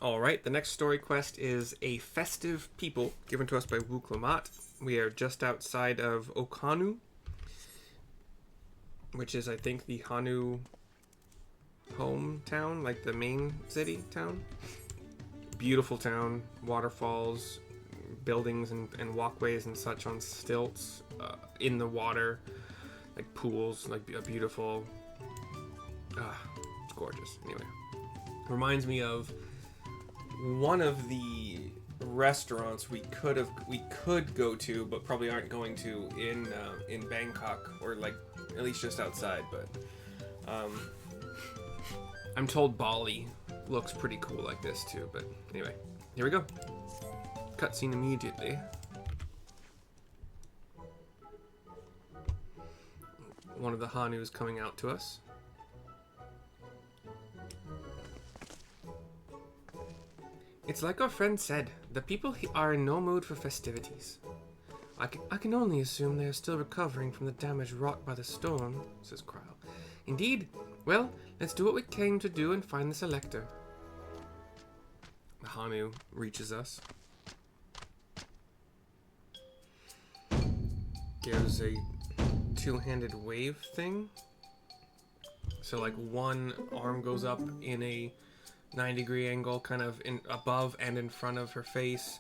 Alright, the next story quest is a festive people given to us by Wu Klamat. We are just outside of Hanu, which is, I think, the Hanu hometown, like the main city town. Beautiful town, waterfalls, buildings and walkways and such on stilts, in the water, like pools, like a beautiful, it's gorgeous. Anyway, reminds me of one of the restaurants we could go to, but probably aren't going to in Bangkok, or like at least just outside. But I'm told Bali looks pretty cool like this too. But anyway, here we go. Cutscene immediately. One of the Hanu is coming out to us. It's like our friend said, the people are in no mood for festivities. I can only assume they are still recovering from the damage wrought by the storm, says Cryle. Indeed. Well, let's do what we came to do and find the selector. The Hanu reaches us. Gives a two-handed wave thing. So like one arm goes up in a 9-degree angle, kind of in above and in front of her face.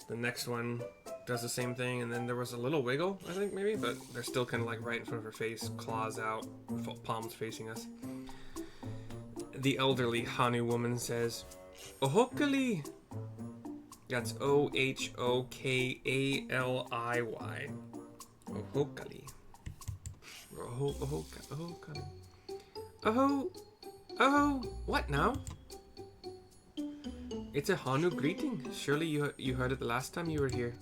The next one does the same thing, and then there was a little wiggle, I think, maybe, but they're still kind of like right in front of her face, claws out, palms facing us. The elderly Hanu woman says, Ohokali. That's Ohokaliy. Ohokali. Ohokali. Oh, what now? It's a Hanu greeting. Surely you heard it the last time you were here.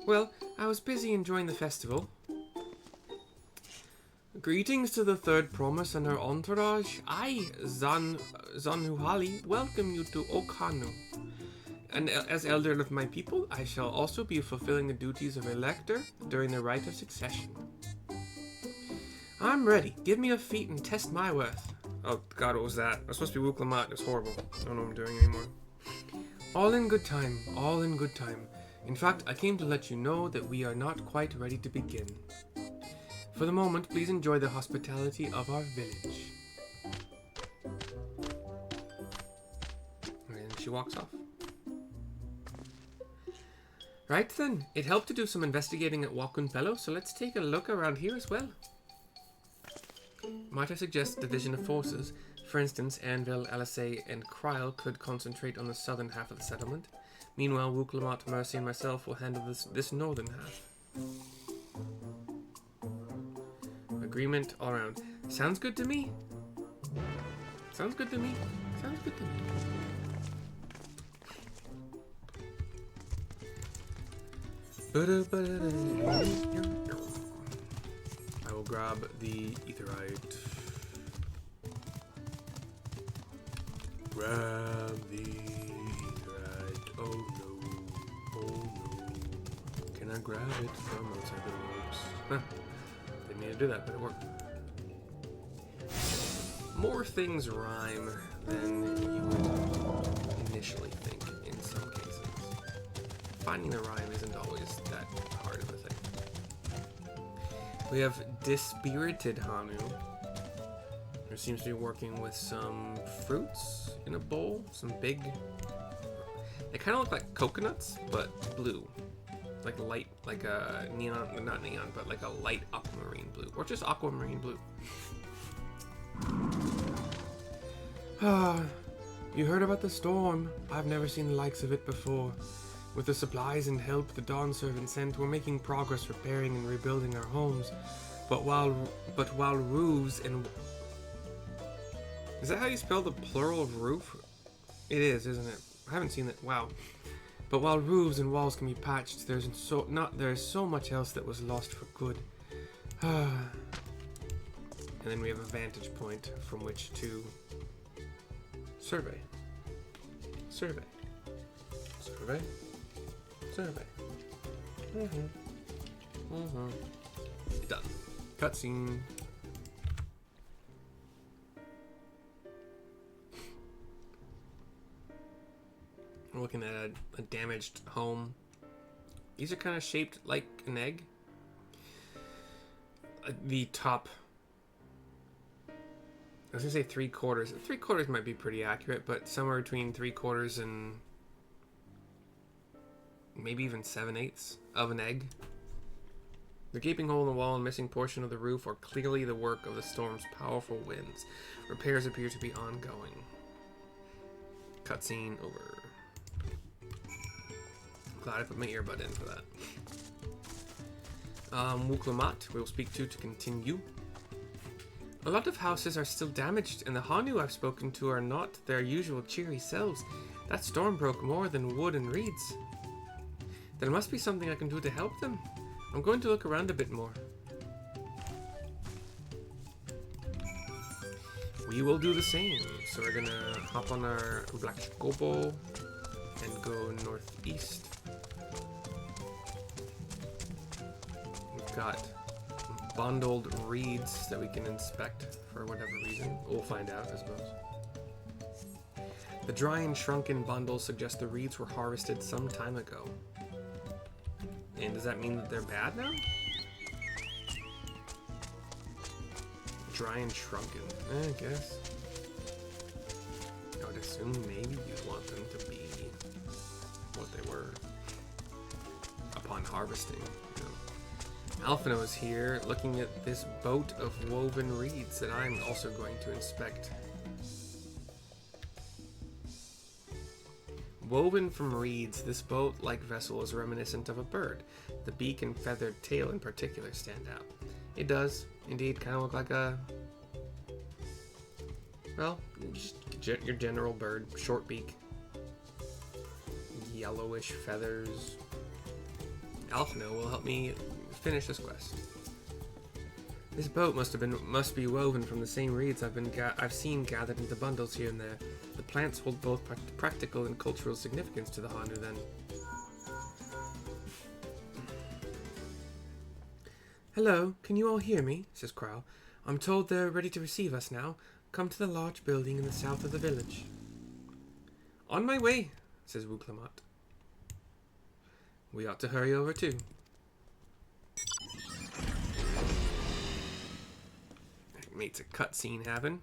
Well, I was busy enjoying the festival. Greetings to the third promise and her entourage. I, Zanhuhali, welcome you to Hanu. And as elder of my people, I shall also be fulfilling the duties of elector during the rite of succession. I'm ready. Give me a feat and test my worth. Oh god, what was that? It was supposed to be Wu Klamat. It was horrible. I don't know what I'm doing anymore. All in good time. All in good time. In fact, I came to let you know that we are not quite ready to begin. For the moment, please enjoy the hospitality of our village. And she walks off. Right then, it helped to do some investigating at Wakunpelo, so let's take a look around here as well. Might I suggest division of forces? For instance, Anvil, Alisay, and Cryle could concentrate on the southern half of the settlement. Meanwhile, Wu Klamat, Mercy, and myself will handle this northern half. Agreement all around. Sounds good to me. Sounds good to me. Sounds good to me. I will grab the etherite. Grab the etherite. Oh no. Oh no. Can I grab it from outside the ropes? Huh. Didn't need to do that, but it worked. More things rhyme than you would initially think in some cases. Finding the rhyme isn't always that hard of a thing. We have Dispirited Hanu, who seems to be working with some fruits in a bowl. Some big... They kind of look like coconuts, but blue. Like light, like a neon, not neon, but like a light aquamarine blue. Or just aquamarine blue. You heard about the storm. I've never seen the likes of it before. With the supplies and help the Dawn Servant sent, we're making progress repairing and rebuilding our homes. But while roofs and... Is that how you spell the plural of roof? It is, isn't it? I haven't seen it. Wow. But while roofs and walls can be patched, there's so much else that was lost for good. And then we have a vantage point from which to survey. Survey. Survey. Survey. Done. Cutscene. We're looking at a damaged home. These are kind of shaped like an egg. The top, I was gonna say 3/4. 3/4 might be pretty accurate, but somewhere between 3/4 and maybe even 7/8 of an egg. The gaping hole in the wall and missing portion of the roof are clearly the work of the storm's powerful winds. Repairs appear to be ongoing. Cutscene over. Glad I put my earbud in for that. Wuklamat we'll speak to continue. A lot of houses are still damaged, and the Hanu I've spoken to are not their usual cheery selves. That storm broke more than wood and reeds. There must be something I can do to help them. I'm going to look around a bit more. We will do the same. So we're gonna hop on our Black Chocobo and go northeast. We've got bundled reeds that we can inspect for whatever reason. We'll find out, I suppose. The dry and shrunken bundles suggest the reeds were harvested some time ago. And does that mean that they're bad now? Dry and shrunken, I guess. I would assume maybe you'd want them to be what they were upon harvesting. You know. Alphino is here looking at this boat of woven reeds that I'm also going to inspect. Woven from reeds, this boat-like vessel is reminiscent of a bird. The beak and feathered tail in particular stand out. It does, indeed, kind of look like a... well, just your general bird. Short beak. Yellowish feathers. Alphino will help me finish this quest. This boat must be woven from the same reeds I've seen gathered into bundles here and there. The plants hold both practical and cultural significance to the Hanu then. Hello, can you all hear me? Says Crow. I'm told they're ready to receive us now. Come to the large building in the south of the village. On my way, says Wuklamat. We ought to hurry over too. Makes a cutscene happen.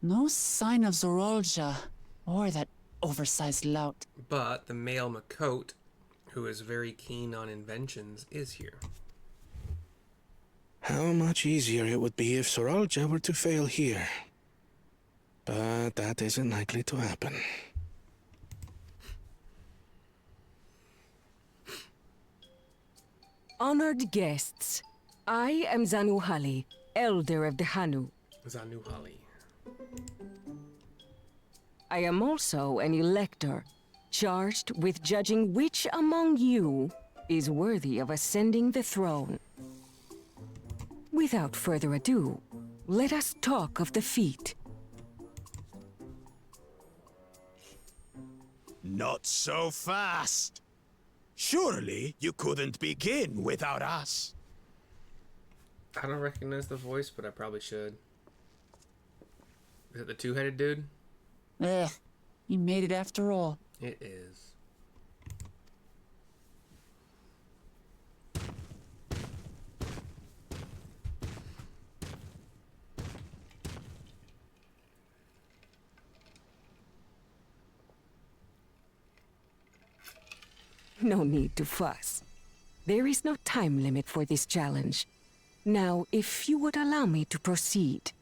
No sign of Zorolja or that oversized lout. But the male Makot, who is very keen on inventions, is here. How much easier it would be if Soralja were to fail here. But that isn't likely to happen. Honored guests, I am Zanuhali, elder of the Hanu. Zanuhali. I am also an elector, charged with judging which among you is worthy of ascending the throne. Without further ado, let us talk of the feat. Not so fast. Surely you couldn't begin without us. I don't recognize the voice, but I probably should. Is it the two-headed dude? You made it after all. It is. No need to fuss. There is no time limit for this challenge. Now, if you would allow me to proceed.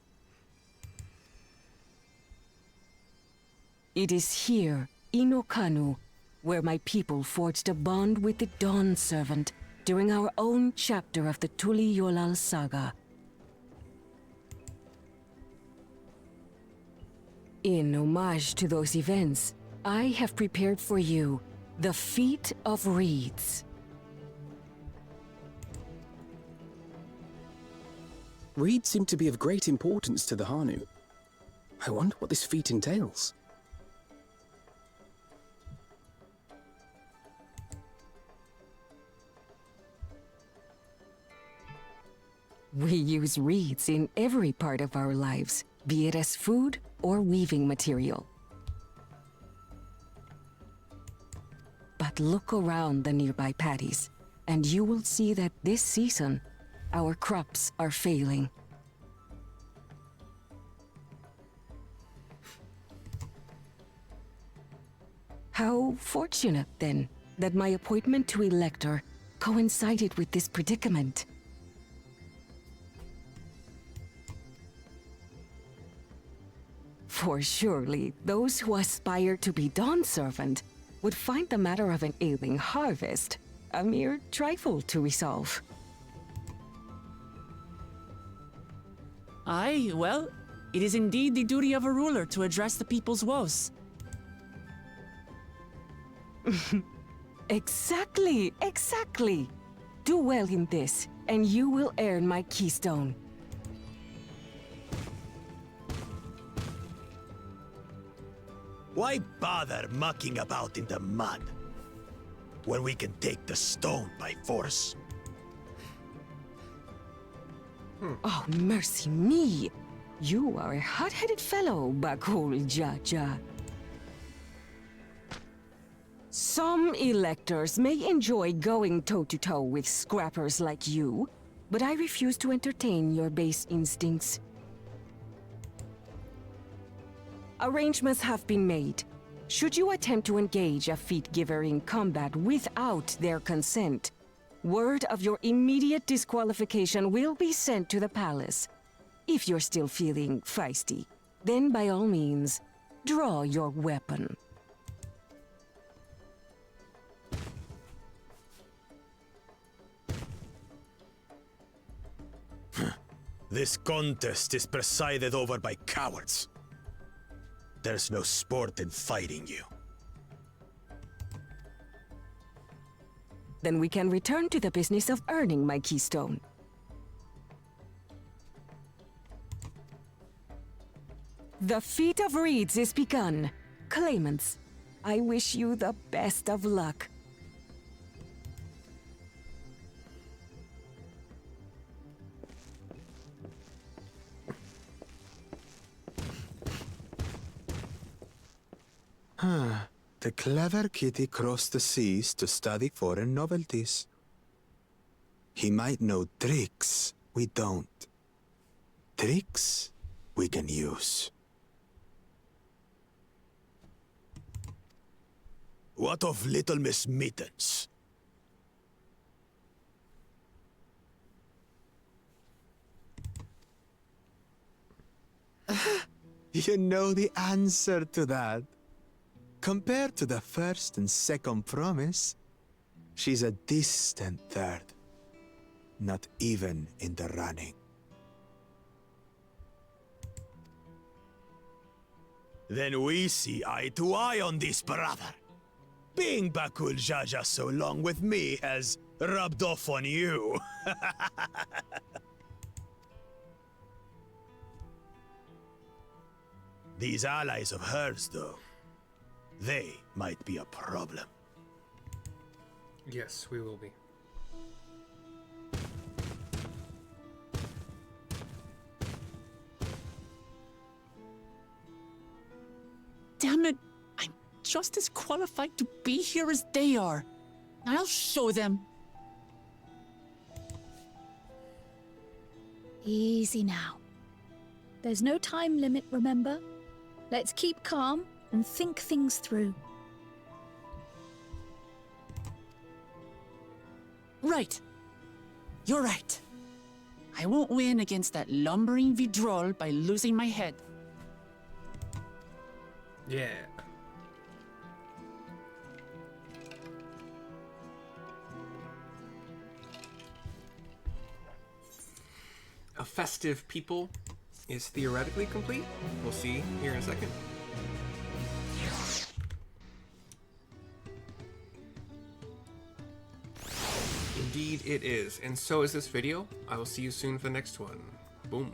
It is here, in Okanu, where my people forged a bond with the Dawn Servant during our own chapter of the Tuli Yolal saga. In homage to those events, I have prepared for you the Feat of Reeds. Reeds seem to be of great importance to the Hanu. I wonder what this feat entails. We use reeds in every part of our lives, be it as food or weaving material. But look around the nearby paddies, and you will see that this season, our crops are failing. How fortunate, then, that my appointment to Elector coincided with this predicament. For surely, those who aspire to be Dawn Servant would find the matter of an ailing harvest a mere trifle to resolve. Aye, well, it is indeed the duty of a ruler to address the people's woes. Exactly, exactly. Do well in this, and you will earn my keystone. Why bother mucking about in the mud when we can take the stone by force? Oh, mercy me! You are a hot-headed fellow, Bakul Jaja. Some electors may enjoy going toe-to-toe with scrappers like you, but I refuse to entertain your base instincts. Arrangements have been made. Should you attempt to engage a feat giver in combat without their consent, word of your immediate disqualification will be sent to the palace. If you're still feeling feisty, then by all means, draw your weapon. This contest is presided over by cowards. There's no sport in fighting you. Then we can return to the business of earning my keystone. The feat of reeds is begun. Claimants, I wish you the best of luck. The clever kitty crossed the seas to study foreign novelties. He might know tricks we don't. Tricks we can use. What of Little Miss Mittens? You know the answer to that. Compared to the first and second promise, she's a distant third. Not even in the running. Then we see eye to eye on this, brother. Being Bakul Jaja so long with me has rubbed off on you. These allies of hers, though, they might be a problem. Yes, we will be. Damn it! I'm just as qualified to be here as they are. I'll show them. Easy now. There's no time limit, remember? Let's keep calm and think things through. Right. You're right. I won't win against that lumbering Vidrol by losing my head. Yeah. A festive people is theoretically complete. We'll see here in a second. Indeed it is, and so is this video. I will see you soon for the next one. Boom.